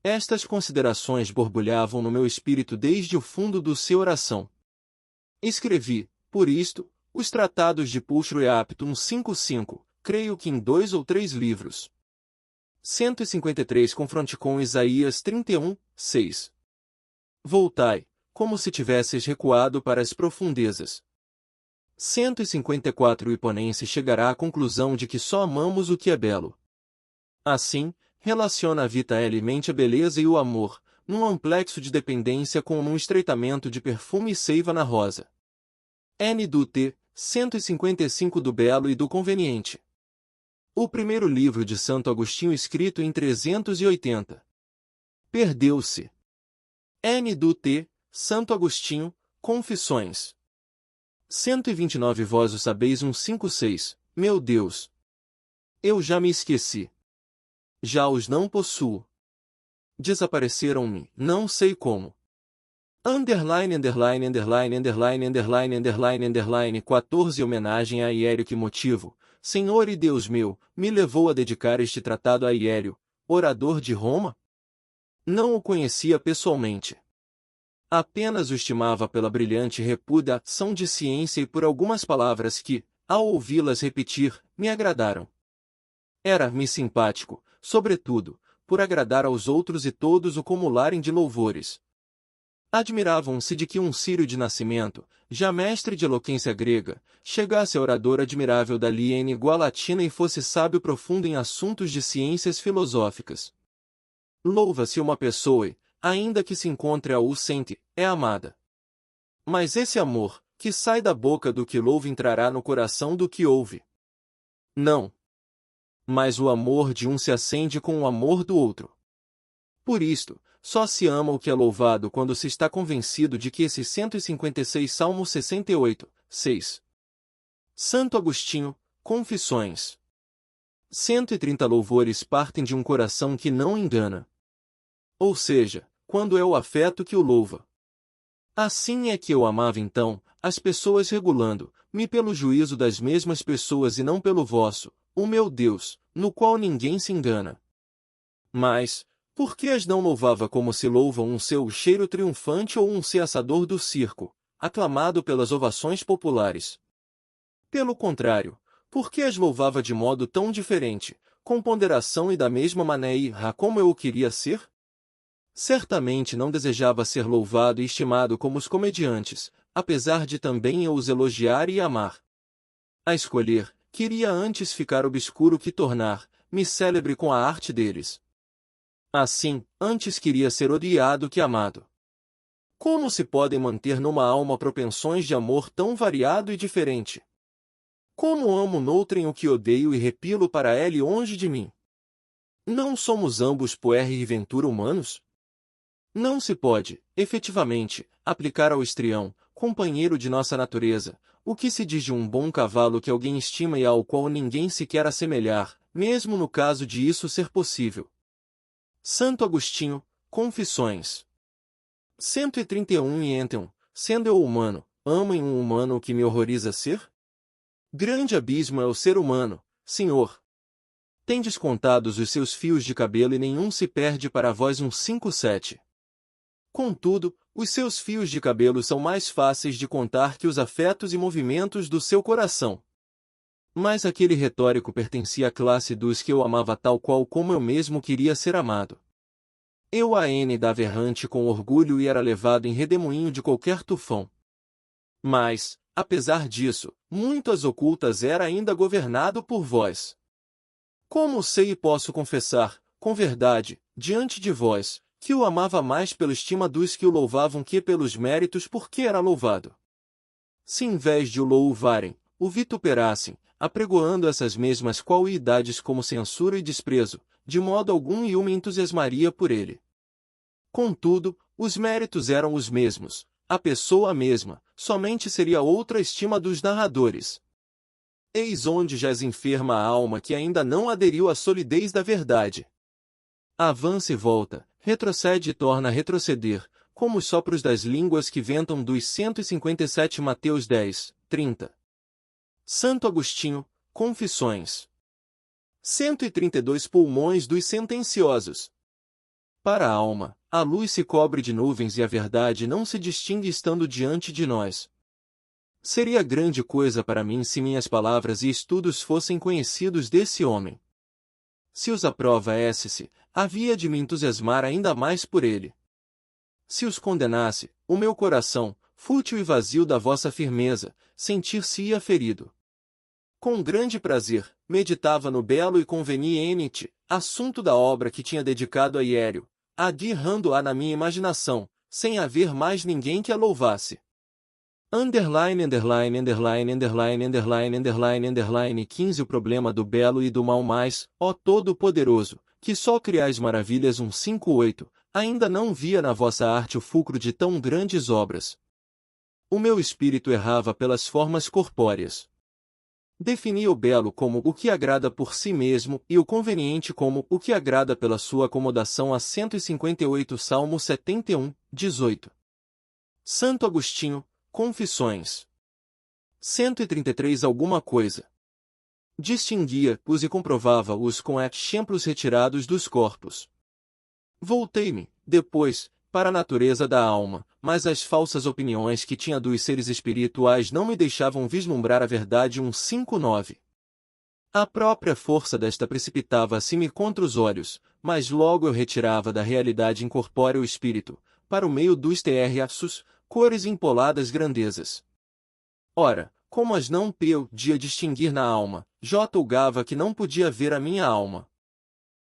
Estas considerações borbulhavam no meu espírito desde o fundo do seu oração. Escrevi, por isto, os tratados de Pulchro e Apto 155, creio que em 2 ou 3 livros. 153 Confronte com Isaías 31, 6. Voltai, como se tivesseis recuado para as profundezas. 154 O Hiponense chegará à conclusão de que só amamos o que é belo. Assim, relaciona a vita elemente a beleza e o amor, num amplexo de dependência com um estreitamento de perfume e seiva na rosa. N. do T. 155 Do belo e do conveniente. O primeiro livro de Santo Agostinho escrito em 380. Perdeu-se. N. do T. Santo Agostinho, Confissões. 129 Vós o sabeis. 156. Meu Deus! Eu já me esqueci. Já os não possuo. Desapareceram-me, não sei como. Underline, underline, underline, underline, underline, underline, underline, 14 Homenagem a Hiério. Que motivo, Senhor e Deus meu, me levou a dedicar este tratado a Hiério, orador de Roma? Não o conhecia pessoalmente. Apenas o estimava pela brilhante reputação de ciência e por algumas palavras que, ao ouvi-las repetir, me agradaram. Era-me simpático, sobretudo, por agradar aos outros e todos o cumularem de louvores. Admiravam-se de que um sírio de nascimento, já mestre de eloquência grega, chegasse a orador admirável da língua latina e fosse sábio profundo em assuntos de ciências filosóficas. Louva-se uma pessoa e, ainda que se encontre ausente, é amada. Mas esse amor, que sai da boca do que louva entrará no coração do que ouve. Não. Mas o amor de um se acende com o amor do outro. Por isto, só se ama o que é louvado quando se está convencido de que esse 156 Salmo 68, 6. Santo Agostinho, Confissões. 130 louvores partem de um coração que não engana. Ou seja, quando é o afeto que o louva. Assim é que eu amava então, as pessoas regulando-me pelo juízo das mesmas pessoas e não pelo vosso, o meu Deus, no qual ninguém se engana. Mas, por que as não louvava como se louvam um seu cheiro triunfante ou um ceaçador do circo, aclamado pelas ovações populares? Pelo contrário, por que as louvava de modo tão diferente, com ponderação e da mesma maneira como eu o queria ser? Certamente não desejava ser louvado e estimado como os comediantes, apesar de também eu os elogiar e amar. A escolher, queria antes ficar obscuro que tornar-me célebre com a arte deles. Assim, antes queria ser odiado que amado. Como se podem manter numa alma propensões de amor tão variado e diferente? Como amo noutrem o que odeio e repilo para ele longe de mim? Não somos ambos puer e ventura humanos? Não se pode, efetivamente, aplicar ao histrião, companheiro de nossa natureza, o que se diz de um bom cavalo que alguém estima e ao qual ninguém se quer assemelhar, mesmo no caso de isso ser possível. Santo Agostinho, Confissões. 131 e Enteum, sendo eu humano, amo em um humano o que me horroriza ser? Grande abismo é o ser humano, Senhor. Tendes contados os seus fios de cabelo e nenhum se perde para vós. 157. Contudo, os seus fios de cabelo são mais fáceis de contar que os afetos e movimentos do seu coração. Mas aquele retórico pertencia à classe dos que eu amava tal qual como eu mesmo queria ser amado. Eu a N dava errante com orgulho e era levado em redemoinho de qualquer tufão. Mas, apesar disso, muitas ocultas era ainda governado por vós. Como sei e posso confessar, com verdade, diante de vós, que o amava mais pela estima dos que o louvavam que pelos méritos por que era louvado. Se em vez de o louvarem, o vituperassem, apregoando essas mesmas qualidades como censura e desprezo, de modo algum eu me entusiasmaria por ele. Contudo, os méritos eram os mesmos, a pessoa a mesma, somente seria outra estima dos narradores. Eis onde jaz enferma a alma que ainda não aderiu à solidez da verdade. Avança e volta, retrocede e torna a retroceder, como os sopros das línguas que ventam dos 157 Mateus 10, 30. Santo Agostinho, Confissões. 132 Pulmões dos sentenciosos. Para a alma, a luz se cobre de nuvens e a verdade não se distingue estando diante de nós. Seria grande coisa para mim se minhas palavras e estudos fossem conhecidos desse homem. Se os aprovasse, havia de me entusiasmar ainda mais por ele. Se os condenasse, o meu coração, fútil e vazio da vossa firmeza, sentir-se-ia ferido. Com grande prazer, meditava no belo e conveniente assunto da obra que tinha dedicado a Hiério, adirrando-a na minha imaginação, sem haver mais ninguém que a louvasse. Underline, underline, underline, underline, underline, underline, underline 15 O problema do belo e do mal mais, ó Todo-Poderoso, que só criais maravilhas. 158, ainda não via na vossa arte o fulcro de tão grandes obras. O meu espírito errava pelas formas corpóreas. Definia o belo como o que agrada por si mesmo e o conveniente como o que agrada pela sua acomodação. A 158 Salmo 71, 18. Santo Agostinho, Confissões. 133 Alguma coisa. Distinguia-os e comprovava-os com exemplos retirados dos corpos. Voltei-me, depois, para a natureza da alma, mas as falsas opiniões que tinha dos seres espirituais não me deixavam vislumbrar a verdade. 159. A própria força desta precipitava-se-me contra os olhos, mas logo eu retirava da realidade incorpórea o espírito, para o meio dos terraços, cores empoladas grandezas. Ora, como as não podia distinguir na alma, julgava que não podia ver a minha alma.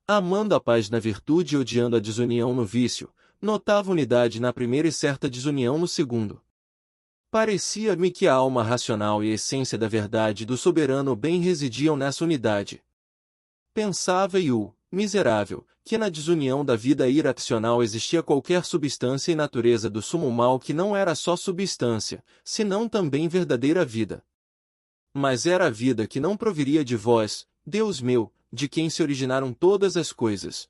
Amando a paz na virtude e odiando a desunião no vício, notava unidade na primeira e certa desunião no segundo. Parecia-me que a alma racional e a essência da verdade do soberano bem residiam nessa unidade. Pensava eu, miserável, que na desunião da vida irracional existia qualquer substância e natureza do sumo mal que não era só substância, senão também verdadeira vida. Mas era a vida que não proviria de vós, Deus meu, de quem se originaram todas as coisas.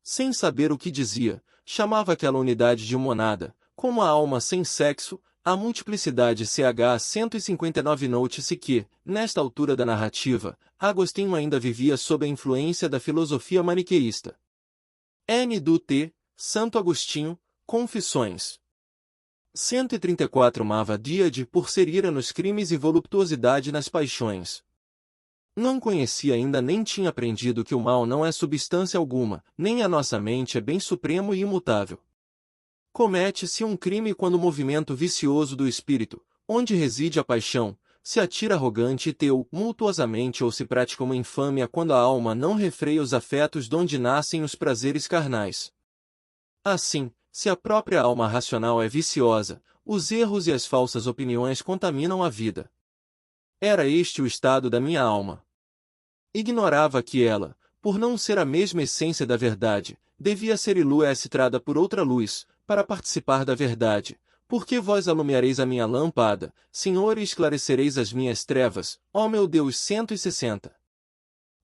Sem saber o que dizia, chamava aquela unidade de monada, como a alma sem sexo, a multiplicidade ch 159. Note-se que, nesta altura da narrativa, Agostinho ainda vivia sob a influência da filosofia maniqueísta. N.D.T. Santo Agostinho, Confissões. 134 Amava Díade por ser ira nos crimes e voluptuosidade nas paixões. Não conhecia ainda nem tinha aprendido que o mal não é substância alguma, nem a nossa mente é bem supremo e imutável. Comete-se um crime quando o movimento vicioso do espírito, onde reside a paixão, se atira arrogante e tumultuosamente ou se pratica uma infâmia quando a alma não refreia os afetos donde nascem os prazeres carnais. Assim, se a própria alma racional é viciosa, os erros e as falsas opiniões contaminam a vida. Era este o estado da minha alma. Ignorava que ela, por não ser a mesma essência da verdade, devia ser ilustrada por outra luz, para participar da verdade, porque vós alumiareis a minha lâmpada, Senhor, e esclarecereis as minhas trevas, ó meu Deus. 160.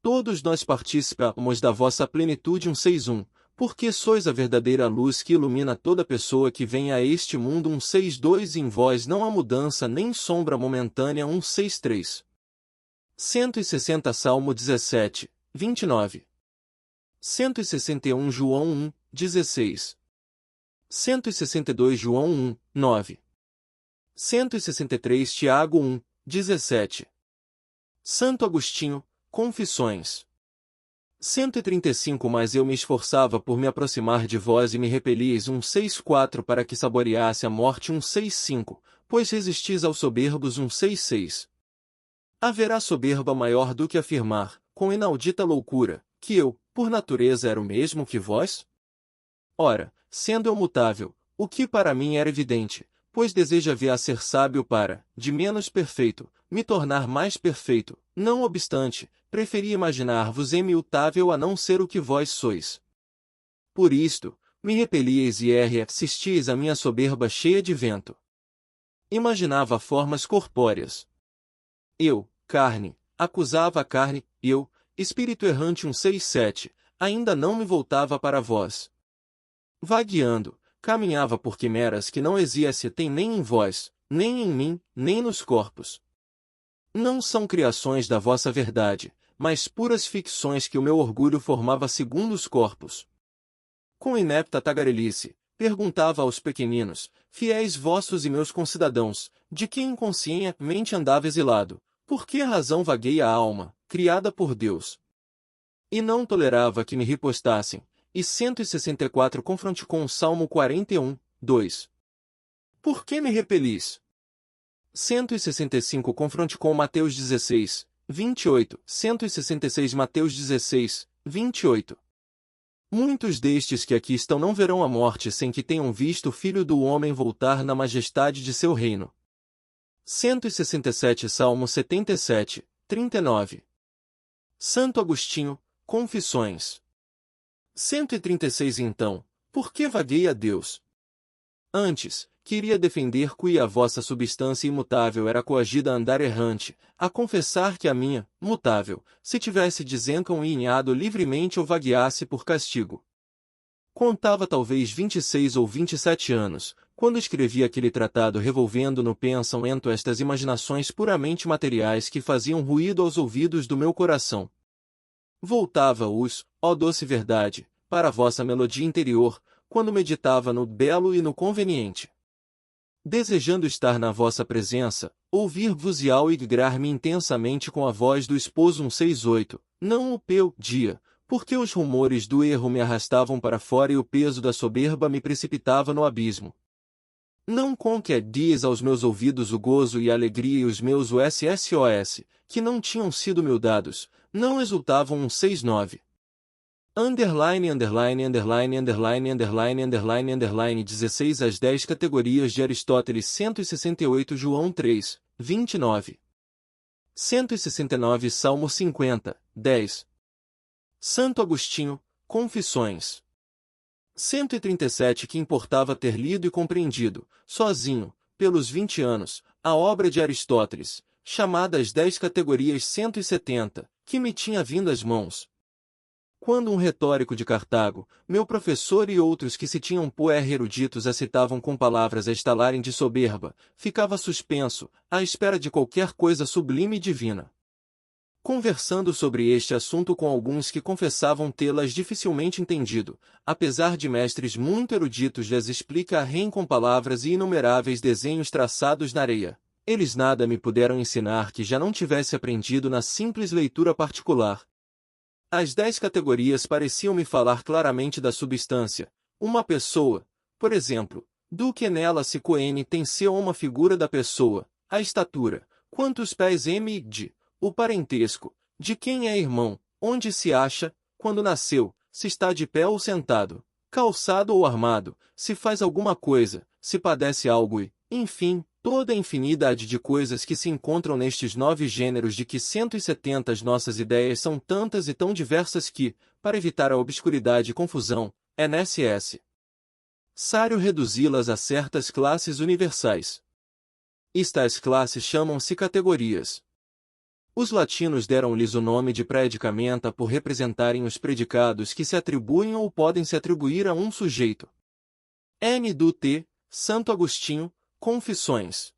Todos nós participamos da vossa plenitude. 161, porque sois a verdadeira luz que ilumina toda pessoa que vem a este mundo. 162 Em vós não há mudança nem sombra momentânea. 163. 160 Salmo 17, 29. 161 João 1, 16. 162 João 1, 9. 163 Tiago 1, 17. Santo Agostinho, Confissões. 135 Mas eu me esforçava por me aproximar de vós e me repelieis. 164 Para que saboreasse a morte. 165 Pois resistis aos soberbos. 166. Haverá soberba maior do que afirmar, com inaudita loucura, que eu, por natureza, era o mesmo que vós? Ora, sendo eu mutável, o que para mim era evidente, pois deseja vir a ser sábio para, de menos perfeito, me tornar mais perfeito, não obstante, preferi imaginar-vos imutável a não ser o que vós sois. Por isto, me repelieis e assistiis a minha soberba cheia de vento. Imaginava formas corpóreas. Eu, carne, acusava a carne, eu, espírito errante. 167, ainda não me voltava para vós. Vagueando, caminhava por quimeras que não existem nem em vós, nem em mim, nem nos corpos. Não são criações da vossa verdade, mas puras ficções que o meu orgulho formava segundo os corpos. Com inepta tagarelice, perguntava aos pequeninos, fiéis vossos e meus concidadãos, de que inconscientemente andava exilado, por que razão vagueia a alma, criada por Deus? E não tolerava que me ripostassem. E 164 Confronte com o Salmo 41, 2. Por que me repelis? 165 Confronte com Mateus 16, 28. 166 Mateus 16, 28. Muitos destes que aqui estão não verão a morte sem que tenham visto o Filho do Homem voltar na majestade de seu reino. 167 Salmo 77, 39. Santo Agostinho, Confissões. 136 Então, por que vagueia Deus? Antes, queria defender que a vossa substância imutável era coagida a andar errante, a confessar que a minha, mutável, se tivesse desencaminhado livremente ou vagueasse por castigo. Contava talvez 26 ou 27 anos, Quando escrevi aquele tratado revolvendo no pensamento estas imaginações puramente materiais que faziam ruído aos ouvidos do meu coração. Voltava-os, ó doce verdade, para a vossa melodia interior, quando meditava no belo e no conveniente. Desejando estar na vossa presença, ouvir-vos e alegrar-me intensamente com a voz do esposo 168, não o peu dia, porque os rumores do erro me arrastavam para fora e o peso da soberba me precipitava no abismo. Não com que dias aos meus ouvidos o gozo e a alegria e os meus USSOS, que não tinham sido me dados, não exultavam 169. Underline, underline, underline, underline, underline, underline, underline 16 às 10 categorias de Aristóteles 168 João 3, 29. 169 Salmo 50, 10. Santo Agostinho, Confissões. 137 Que importava ter lido e compreendido, sozinho, pelos 20 anos, a obra de Aristóteles, chamada as 10 categorias 170, que me tinha vindo às mãos. Quando um retórico de Cartago, meu professor e outros que se tinham puer eruditos a citavam com palavras a estalarem de soberba, ficava suspenso, à espera de qualquer coisa sublime e divina. Conversando sobre este assunto com alguns que confessavam tê-las dificilmente entendido, apesar de mestres muito eruditos lhes explica a rem com palavras e inumeráveis desenhos traçados na areia, eles nada me puderam ensinar que já não tivesse aprendido na simples leitura particular. As 10 categorias pareciam-me falar claramente da substância. Uma pessoa, por exemplo, do que nela se coene tem seu uma figura da pessoa, a estatura, quantos pés mede, o parentesco, de quem é irmão, onde se acha, quando nasceu, se está de pé ou sentado, calçado ou armado, se faz alguma coisa, se padece algo e, enfim, toda a infinidade de coisas que se encontram nestes 9 gêneros de que 170 as nossas ideias são tantas e tão diversas que, para evitar a obscuridade e confusão, é necessário reduzi-las a certas classes universais. Estas classes chamam-se categorias. Os latinos deram-lhes o nome de predicamenta por representarem os predicados que se atribuem ou podem se atribuir a um sujeito. N. do T. Santo Agostinho, Confissões.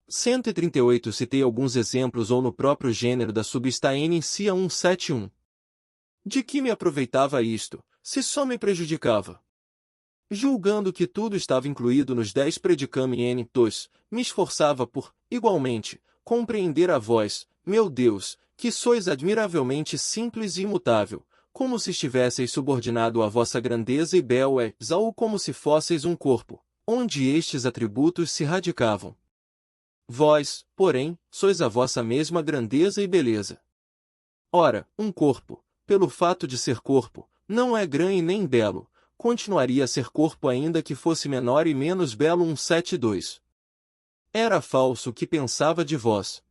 138 Citei alguns exemplos ou no próprio gênero da substaína em si a 171. De que me aproveitava isto, se só me prejudicava? Julgando que tudo estava incluído nos 10 predicamentos, me esforçava por, igualmente, compreender a vós, meu Deus, que sois admiravelmente simples e imutável, como se estivesseis subordinado à vossa grandeza e beleza ou como se fosseis um corpo, onde estes atributos se radicavam. Vós, porém, sois a vossa mesma grandeza e beleza. Ora, um corpo, pelo fato de ser corpo, não é grande nem belo, continuaria a ser corpo ainda que fosse menor e menos belo 172. Era falso o que pensava de vós.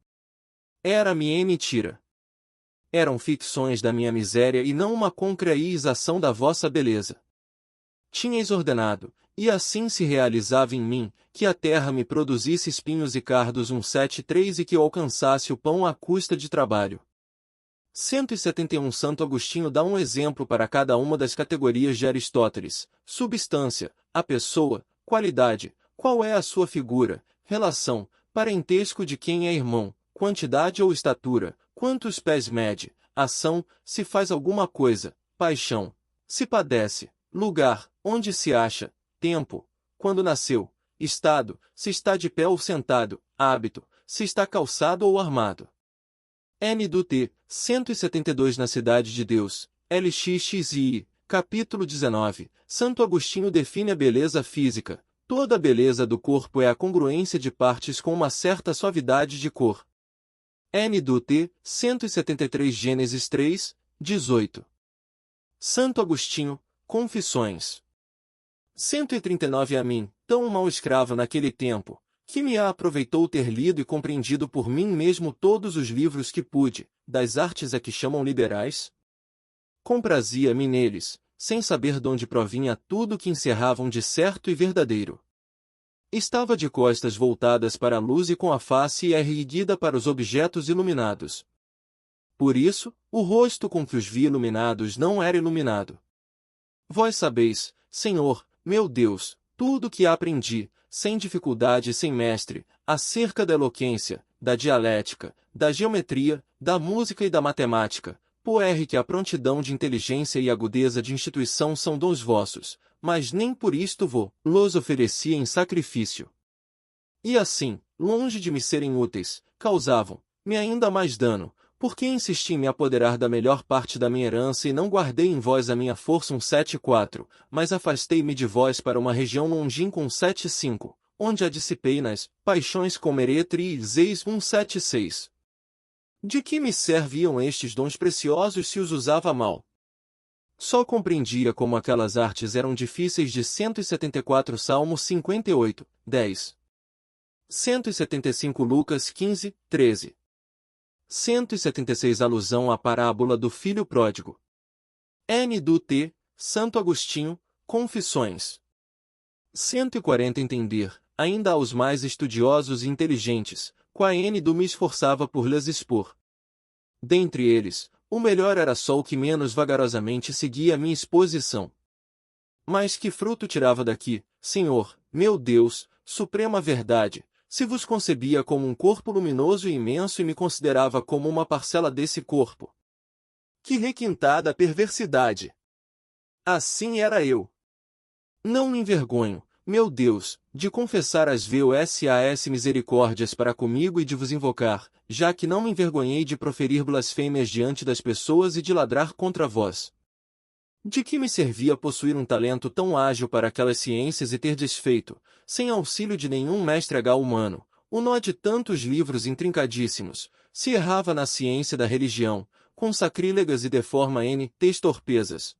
Era-me mentira. Eram ficções da minha miséria e não uma concretização da vossa beleza. Tinhais ordenado, e assim se realizava em mim, que a terra me produzisse espinhos e cardos 173 e que eu alcançasse o pão à custa de trabalho. 171 Santo Agostinho dá um exemplo para cada uma das categorias de Aristóteles: substância, a pessoa, qualidade, qual é a sua figura, relação, parentesco de quem é irmão, quantidade ou estatura, quantos pés mede, ação, se faz alguma coisa, paixão, se padece, lugar, onde se acha, tempo, quando nasceu, estado, se está de pé ou sentado, hábito, se está calçado ou armado. N. do T. 172 Na Cidade de Deus, LXXI, capítulo 19, Santo Agostinho define a beleza física. Toda a beleza do corpo é a congruência de partes com uma certa suavidade de cor. N. do T. 173 Gênesis 3, 18. Santo Agostinho, Confissões. 139 A mim, tão mau escravo naquele tempo, que me aproveitou ter lido e compreendido por mim mesmo todos os livros que pude, das artes a que chamam liberais? Comprazia-me neles, sem saber de onde provinha tudo que encerravam de certo e verdadeiro. Estava de costas voltadas para a luz e com a face erguida para os objetos iluminados. Por isso, o rosto com que os vi iluminados não era iluminado. Vós sabeis, Senhor, meu Deus, tudo o que aprendi, sem dificuldade e sem mestre, acerca da eloquência, da dialética, da geometria, da música e da matemática, poer que a prontidão de inteligência e agudeza de instituição são dons vossos, mas nem por isto los oferecia em sacrifício. E assim, longe de me serem úteis, causavam-me ainda mais dano, porque insisti em me apoderar da melhor parte da minha herança e não guardei em vós a minha força 174, mas afastei-me de vós para uma região longínqua 175, onde a dissipei nas paixões com meretre e zeis 176. De que me serviam estes dons preciosos se os usava mal? Só compreendia como aquelas artes eram difíceis de 174 Salmo 58, 10. 175 Lucas 15, 13. 176 Alusão à parábola do filho pródigo. N. do T. Santo Agostinho, Confissões. 140 Entender, ainda aos mais estudiosos e inteligentes, qua N. do me esforçava por lhes expor. Dentre eles, o melhor era só o que menos vagarosamente seguia a minha exposição. Mas que fruto tirava daqui, Senhor, meu Deus, suprema verdade, se vos concebia como um corpo luminoso e imenso e me considerava como uma parcela desse corpo? Que requintada perversidade! Assim era eu. Não me envergonho, meu Deus, de confessar as vossas misericórdias para comigo e de vos invocar, já que não me envergonhei de proferir blasfêmias diante das pessoas e de ladrar contra vós. De que me servia possuir um talento tão ágil para aquelas ciências e ter desfeito, sem auxílio de nenhum mestre humano, o nó de tantos livros intrincadíssimos, se errava na ciência da religião, com sacrílegas e deforma torpezas.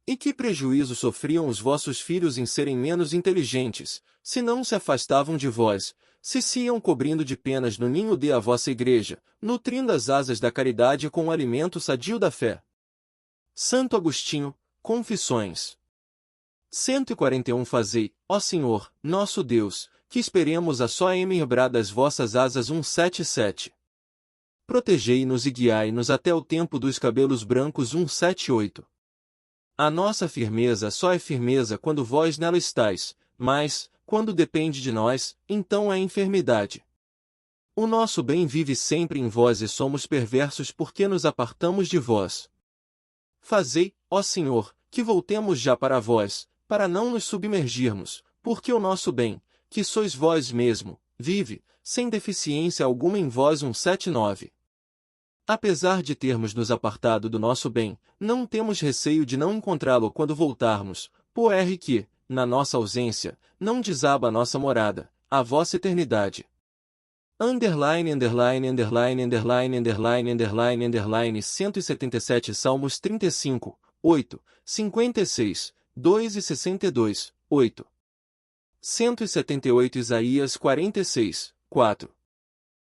E que prejuízo sofriam os vossos filhos em serem menos inteligentes, se não se afastavam de vós, se iam cobrindo de penas no ninho de a vossa igreja, nutrindo as asas da caridade com o alimento sadio da fé. Santo Agostinho, Confissões. 141 Fazei, ó Senhor, nosso Deus, que esperemos a só embrar das vossas asas 177. Protegei-nos e guiai-nos até o tempo dos cabelos brancos 178. A nossa firmeza só é firmeza quando vós nela estáis, mas, quando depende de nós, então é enfermidade. O nosso bem vive sempre em vós e somos perversos porque nos apartamos de vós. Fazei, ó Senhor, que voltemos já para vós, para não nos submergirmos, porque o nosso bem, que sois vós mesmo, vive, sem deficiência alguma em vós 179. Apesar de termos nos apartado do nosso bem, não temos receio de não encontrá-lo quando voltarmos, poer que, na nossa ausência, não desaba a nossa morada, a vossa eternidade. Underline, underline, underline, underline, underline, underline, underline, 177 Salmos 35, 8, 56, 2 e 62, 8. 178 Isaías 46, 4.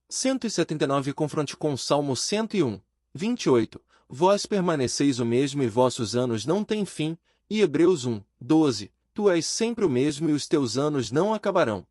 179 Confronte com Salmo 101, 28. Vós permaneceis o mesmo e vossos anos não têm fim, e Hebreus 1, 12. Tu és sempre o mesmo e os teus anos não acabarão.